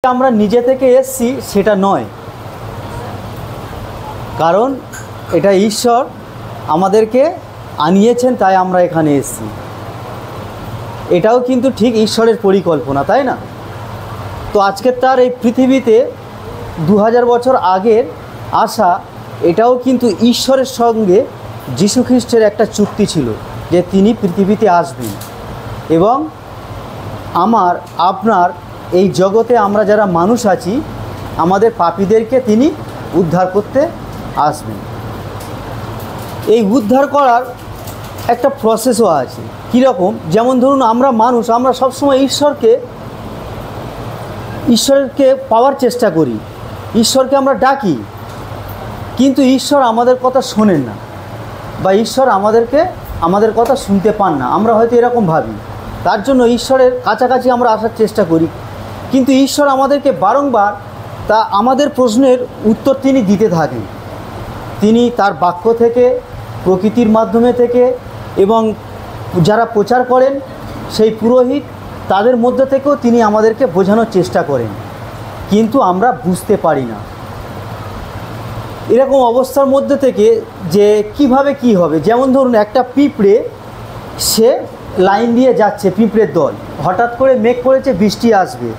আমরা নিজে থেকে এসেছি সেটা নয়, কারণ এটা ঈশ্বর আমাদেরকে আনিয়েছেন, তাই আমরা এখানে এসেছি। এটাও কিন্তু ঠিক ঈশ্বরের পরিকল্পনা, তাই না? তো আজকের তার এই পৃথিবীতে 2000 বছর আগের আসা, এটাও কিন্তু ঈশ্বরের সঙ্গে যীশু খ্রিস্টের একটা চুক্তি ছিল যে তিনি পৃথিবীতে আসবেন এবং আমার আপনার এই জগতে আমরা যারা মানুষ আছি আমাদের পাপীদেরকে তিনি উদ্ধার করতে আসবেন। এই উদ্ধার করার একটা প্রসেসও আছে। কীরকম? যেমন ধরুন আমরা মানুষ, আমরা সবসময় ঈশ্বরকে পাওয়ার চেষ্টা করি, ঈশ্বরকে আমরা ডাকি, কিন্তু ঈশ্বর আমাদের কথা শোনেন না বা ঈশ্বর আমাদের কথা শুনতে পান না। আমরা হয়তো এরকম ভাবি, তার জন্য ঈশ্বরের কাছাকাছি আমরা আসার চেষ্টা করি, কিন্তু ঈশ্বর আমাদেরকে বারংবার আমাদের প্রশ্নের উত্তর তিনি দিতে থাকেন। তিনি তার বাক্য থেকে, প্রকৃতির মাধ্যমে থেকে এবং যারা প্রচার করেন সেই পুরোহিত, তাদের মধ্যে থেকেও তিনি আমাদেরকে বোঝানোর চেষ্টা করেন, কিন্তু আমরা বুঝতে পারি না। এরকম অবস্থার মধ্যে থেকে যে কিভাবে কি হবে, যেমন ধরুন একটা পিঁপড়ে, সে লাইন দিয়ে যাচ্ছে, পিঁপড়ের দল, হঠাৎ করে মেঘ করেছে বৃষ্টি আসবে।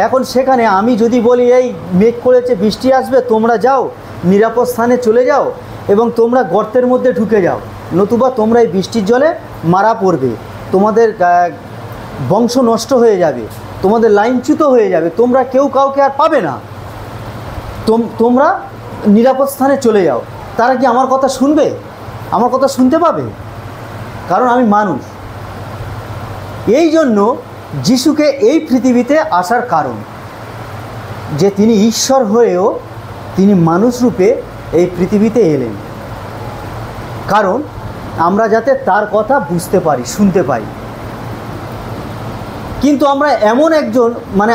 এখন সেখানে আমি যদি বলি এই মেঘ করেছে বৃষ্টি আসবে, তোমরা যাও নিরাপদ স্থানে চলে যাও এবং তোমরা গর্তের মধ্যে ঢুকে যাও, নতুবা তোমরা এই বৃষ্টির জলে মারা পড়বে, তোমাদের বংশ নষ্ট হয়ে যাবে, তোমাদের লাইনচ্যুত হয়ে যাবে, তোমরা কেউ কাউকে আর পাবে না, তোমরা নিরাপদ স্থানে চলে যাও। তারা কি আমার কথা শুনবে? আমার কথা শুনতে পাবে? কারণ আমি মানুষ। এই জন্য যিশুকে এই পৃথিবীতে আসার কারণ যে তিনি ঈশ্বর হয়েও তিনি মানুষ রূপে এই পৃথিবীতে এলেন, কারণ আমরা যাতে তার কথা বুঝতে পারি, শুনতে পাই। কিন্তু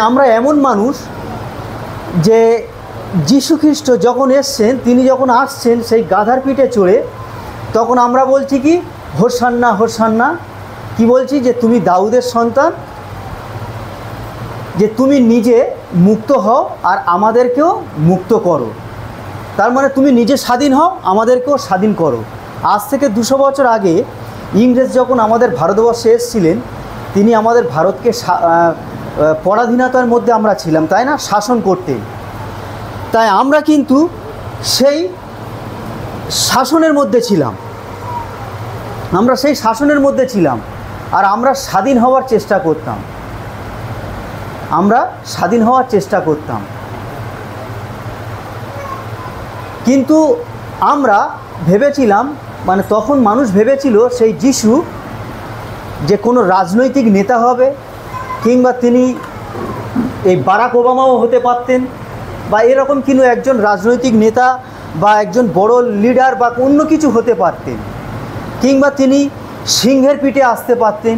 আমরা এমন মানুষ যে যীশু খ্রিস্ট যখন এসছেন, তিনি যখন আসছেন সেই গাধার পিঠে চড়ে, তখন আমরা বলছি কি হোসান্না হোসান্না, কি বলছি? যে তুমি দাউদের সন্তান, যে তুমি নিজে মুক্ত হও আর আমাদেরকেও মুক্ত করো। তার মানে তুমি নিজে স্বাধীন হও, আমাদেরকেও স্বাধীন করো। আজ থেকে 200 বছর আগে ইংরেজ যখন আমাদের ভারতবর্ষে এসেছিলেন, তিনি আমাদের ভারতকে পরাধীনতার মধ্যে আমরা ছিলাম, তাই না? শাসন করতেন। তাই আমরা কিন্তু সেই শাসনের মধ্যে ছিলাম, আর আমরা স্বাধীন হওয়ার চেষ্টা করতাম, কিন্তু আমরা ভেবেছিলাম, তখন মানুষ ভেবেছিল সেই যিশু যে কোনো রাজনৈতিক নেতা হবে, কিংবা তিনি এই বারাক ওবামাও হতে পারতেন, বা এরকম কোনো একজন রাজনৈতিক নেতা বা একজন বড় লিডার বা অন্য কিছু হতে পারতেন, কিংবা তিনি সিংহের পিঠে আসতে পারতেন,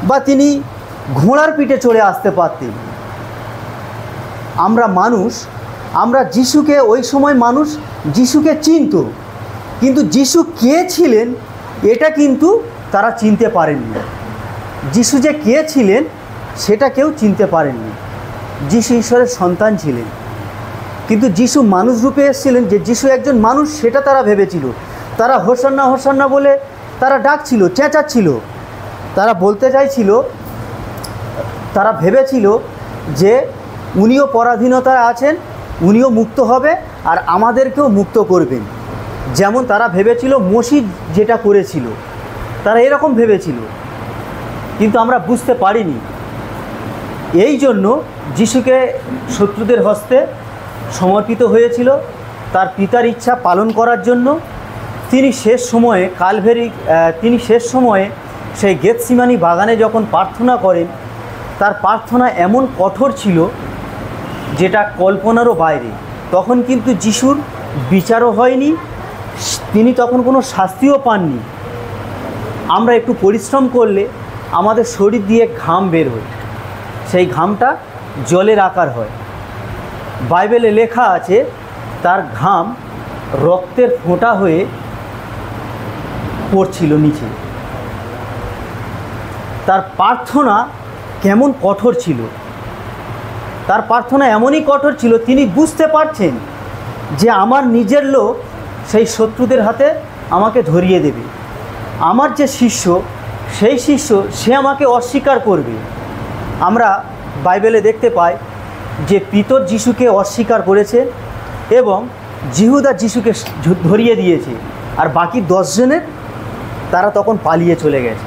বা তিনি ঘোড়ার পিঠে চড়ে আসতে পারতেন। আমরা যিশুকে, ওই সময় মানুষ যিশুকে চিনত, কিন্তু যিশু কে ছিলেন এটা কিন্তু তারা চিনতে পারেননি। যিশু যে কে ছিলেন সেটা কেউ চিনতে পারেননি। যিশু ঈশ্বরের সন্তান ছিলেন, কিন্তু যিশু মানুষ রূপে এসেছিলেন, যে যিশু একজন মানুষ সেটা তারা ভেবেছিল। তারা হোসান্না হোসান্না বলে তারা ডাকছিল, চেঁচাচ্ছিল, তারা বলতে চাইছিল, তারা ভেবেছিল যে উনিও পরাধীনতায় আছেন, উনিও মুক্ত হবে আর আমাদেরকেও মুক্ত করবেন। যেমন তারা ভেবেছিল মসিহ যেটা করেছিল, তারা এরকম ভেবেছিল, কিন্তু আমরা বুঝতে পারিনি। এই জন্য যিশুকে শত্রুদের হস্তে সমর্পিত হয়েছিল তার পিতার ইচ্ছা পালন করার জন্য। তিনি শেষ সময়ে সেই গেতসিমানি বাগানে যখন প্রার্থনা করেন, তার প্রার্থনা এমন কঠোর ছিল যেটা কল্পনারও বাইরে। তখন কিন্তু যিশুর বিচারও হয়নি, তিনি তখন কোনো শাস্তিও পাননি। আমরা একটু পরিশ্রম করলে আমাদের শরীর দিয়ে ঘাম বের হয়, সেই ঘামটা জলের আকার হয়। বাইবেলে লেখা আছে তার ঘাম রক্তের ফোঁটা হয়ে পড়ছিল নিচে। তার প্রার্থনা কেমন কঠোর ছিল। তার প্রার্থনা এমনই কঠোর ছিল, তিনি বুঝতে পারছেন যে আমার নিজের লোক সেই শত্রুদের হাতে আমাকে ধরিয়ে দেবে, আমার যে শিষ্য সেই শিষ্য সে আমাকে অস্বীকার করবে। আমরা বাইবেলে দেখতে পাই যে পিতর যিশুকে অস্বীকার করেছে এবং জিহুদা যিশুকে ধরিয়ে দিয়েছে, আর বাকি 10 জনের তারা তখন পালিয়ে চলে গেছে,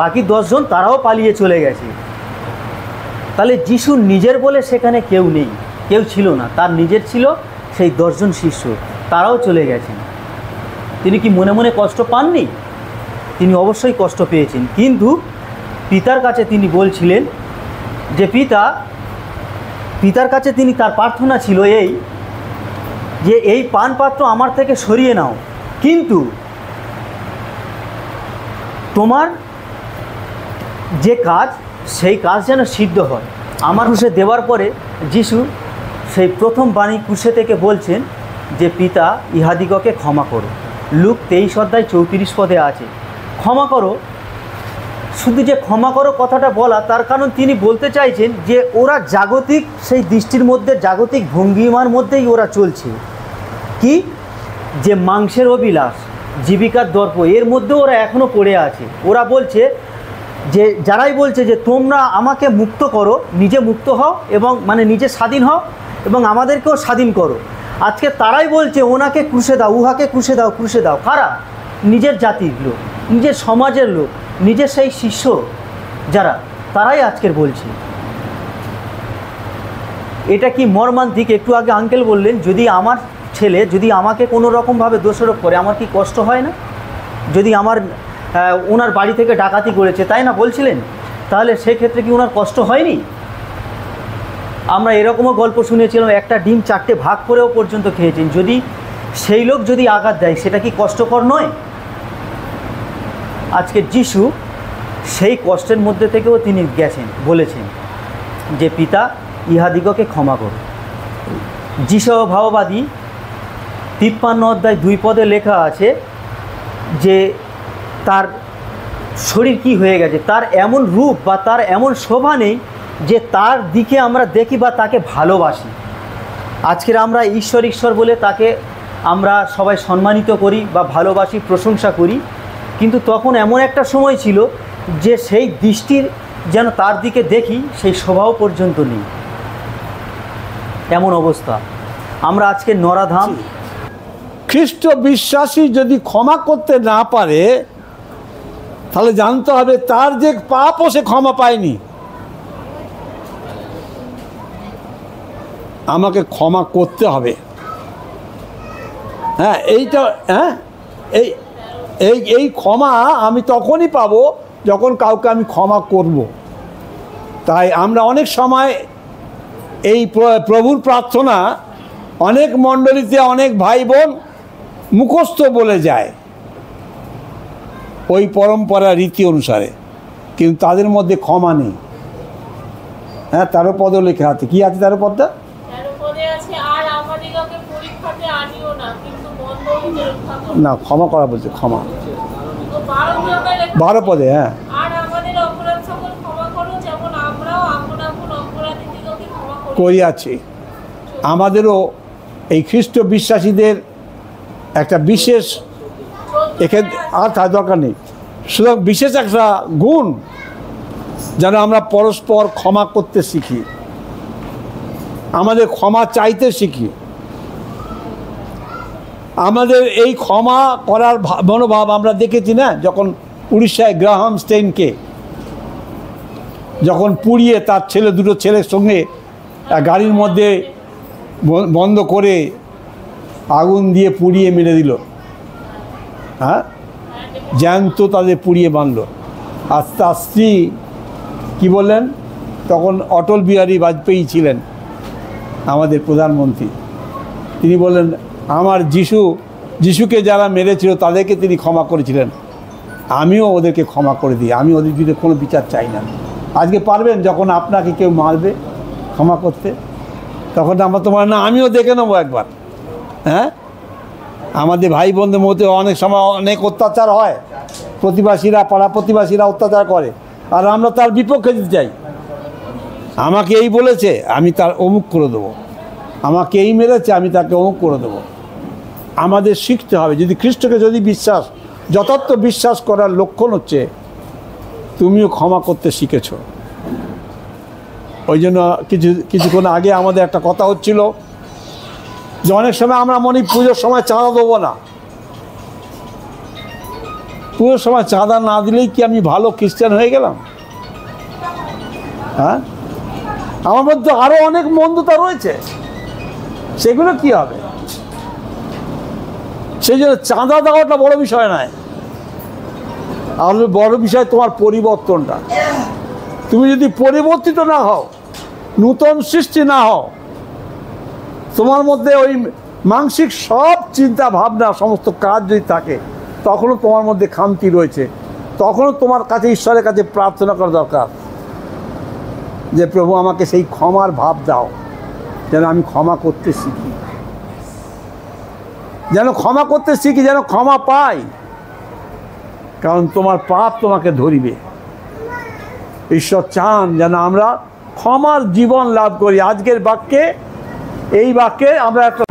বাকি 10 জন তারাও পালিয়ে চলে গেছে। তাহলে যিশুর নিজের বলে সেখানে কেউ নেই, কেউ ছিল না, তার নিজের ছিল সেই 10 জন শিষ্য, তারাও চলে গেছেন। তিনি কি মনে মনে কষ্ট পাননি? তিনি অবশ্যই কষ্ট পেয়েছেন, কিন্তু পিতার কাছে তিনি বলছিলেন যে পিতার কাছে তিনি তার প্রার্থনা ছিল এই যে এই পানপাত্র আমার থেকে সরিয়ে নাও, কিন্তু তোমার যে কাজ সেই কাজ যেন সিদ্ধ হয়। আমার ক্রুশে দেওয়ার পরে যিশু সেই প্রথম বাণী ক্রুশে থেকে বলছেন যে পিতা ইহাদিগকে ক্ষমা করো। লুক 23 পদে আছে ক্ষমা করো। শুধু যে ক্ষমা করো কথাটা বলা, তার কারণ তিনি বলতে চাইছেন যে ওরা জাগতিক সেই দৃষ্টির মধ্যে, জাগতিক ভঙ্গিমার মধ্যেই ওরা চলছে, কি যে মাংসের অভিলাষ, জীবিকার দর্প, এর মধ্যে ওরা এখনও পড়ে আছে। ওরা বলছে যে যারাই বলছে যে তোমরা আমাকে মুক্ত করো, নিজে মুক্ত হও এবং মানে নিজে স্বাধীন হও এবং আমাদেরকেও স্বাধীন করো, আজকে তারাই বলছে ওনাকে ক্রুশে দাও, উহাকে ক্রুশে দাও, ক্রুশে দাও। কারা? নিজের জাতির লোক, নিজের সমাজের লোক, নিজের সেই শিষ্য যারা, তারাই আজকের বলছে। এটা কি মর্মান্তিক! একটু আগে আঙ্কেল বললেন যদি আমার ছেলে যদি আমাকে কোনো রকমভাবে দোষারোপ করে আমার কি কষ্ট হয় না? যদি আমার ওনার বাড়ি থেকে ডাকাতি করেছে, তাই না বলছিলেন, তাহলে সেক্ষেত্রে কি ওনার কষ্ট হয়নি? আমরা এরকমও গল্প শুনেছিলাম, একটা ডিম 4টে ভাগ করেও পর্যন্ত খেয়েছেন। যদি সেই লোক যদি আঘাত দেয় সেটা কি কষ্টকর নয়? আজকে যিশু সেই কষ্টের মধ্যে থেকেও তিনি গেছেন, বলেছেন যে পিতা ইহাদিগকে ক্ষমা করো। যিশু ভাববাদী 53 পদে লেখা আছে যে তার শরীর কি হয়ে গেছে, তার এমন রূপ বা তার এমন শোভা নেই যে তার দিকে আমরা দেখি বা তাকে ভালোবাসি। আজকের আমরা ঈশ্বর বলে তাকে আমরা সবাই সম্মানিত করি বা ভালোবাসি, প্রশংসা করি, কিন্তু তখন এমন একটা সময় ছিল যে সেই দৃষ্টির যেন তার দিকে দেখি সেই শোভাও পর্যন্ত নেই, এমন অবস্থা। আমরা আজকে নরাধাম। খ্রিস্ট বিশ্বাসী যদি ক্ষমা করতে না পারে তাহলে জানতে হবে তার যে পাপও সে ক্ষমা পায়নি। আমাকে ক্ষমা করতে হবে, হ্যাঁ, এইটা, হ্যাঁ, এই ক্ষমা আমি তখনই পাবো যখন কাউকে আমি ক্ষমা করব। তাই আমরা অনেক সময় এই প্রভুর প্রার্থনা অনেক মণ্ডলীতে অনেক ভাই বোন মুখস্থ বলে যায় ওই পরম্পরা রীতি অনুসারে, কিন্তু তাদের মধ্যে ক্ষমা নেই। হ্যাঁ, 13 পদও লেখা আছে। কি আছে 13 পদটা? না, ক্ষমা করা বলছে, ক্ষমা 12 পদে। হ্যাঁ, করিয়াছি। আমাদেরও এই খ্রিস্ট বিশ্বাসীদের একটা বিশেষ, এখানে আর তার দরকার নেই, সুতরাং বিশেষ একটা গুণ যেন আমরা পরস্পর ক্ষমা করতে শিখি, আমাদের ক্ষমা চাইতে শিখি। আমাদের এই ক্ষমা করার মনোভাব আমরা দেখেছি না, যখন উড়িষ্যায় গ্রাহাম স্টেইনকে যখন পুড়িয়ে তার দুটো ছেলের সঙ্গে গাড়ির মধ্যে বন্ধ করে আগুন দিয়ে পুড়িয়ে মেরে দিল, হ্যাঁ, জ্যান্ত তাদের পুড়িয়ে বাঁধল। আর তার স্ত্রী কী বললেন? তখন অটল বিহারী বাজপেয়ী ছিলেন আমাদের প্রধানমন্ত্রী। তিনি বললেন আমার যিশুকে যারা মেরেছিল তাদেরকে তিনি ক্ষমা করেছিলেন, আমিও ওদেরকে ক্ষমা করে দিই, আমি ওদের বিরুদ্ধে কোনো বিচার চাই না। আজকে পারবেন যখন আপনাকে কেউ মারবে ক্ষমা করতে? তখন আমরা তোমার না, আমিও দেখে নেবো একবার। হ্যাঁ, আমাদের ভাই বোনদের মধ্যে অনেক সময় অনেক অত্যাচার হয়, প্রতিবাসীরা, পাড়া প্রতিবাসীরা অত্যাচার করে, আর আমরা তার বিপক্ষে দিতে চাই। আমাকে এই বলেছে আমি তার অমুক করে দেবো, আমাকে এই মেরেছে আমি তাকে অমুক করে দেবো। আমাদের শিখতে হবে, যদি খ্রিস্টকে যদি বিশ্বাস, যথার্থ বিশ্বাস করার লক্ষণ হচ্ছে তুমিও ক্ষমা করতে শিখেছো। ওই জন্য কিছুক্ষণ আগে আমাদের একটা কথা হচ্ছিল যে অনেক সময় আমরা মনে পুজোর সময় চাঁদা দেবো না। পুজোর সময় চাঁদা না দিলেই কি আমি ভালো খ্রিস্টান হয়ে গেলাম? হ্যাঁ, আমার মধ্যে আরও অনেক মন্দতা রয়েছে, সেগুলো কি হবে? সেই জন্য চাঁদা দেওয়াটা বড় বিষয় নয়, আর বড় বিষয় তোমার পরিবর্তনটা। তুমি যদি পরিবর্তিত না হও, নূতন সৃষ্টি না হও, তোমার মধ্যে ওই মানসিক সব চিন্তা ভাবনা সমস্ত কাজ যদি থাকে, তখনও তোমার মধ্যে খামতি রয়েছে। তখনও তোমার কাছে ঈশ্বরের কাছে প্রার্থনা করা দরকার যে প্রভু আমাকে সেই ক্ষমার ভাব দাও, যেন আমি ক্ষমা করতে শিখি, যেন ক্ষমা করতে শিখি, যেন ক্ষমা পাই। কারণ তোমার পাপ তোমাকে ধরিবে। ঈশ্বর চান যেন আমরা ক্ষমার জীবন লাভ করি। আজকের বাক্যে, এই বাক্যে আমরা একটা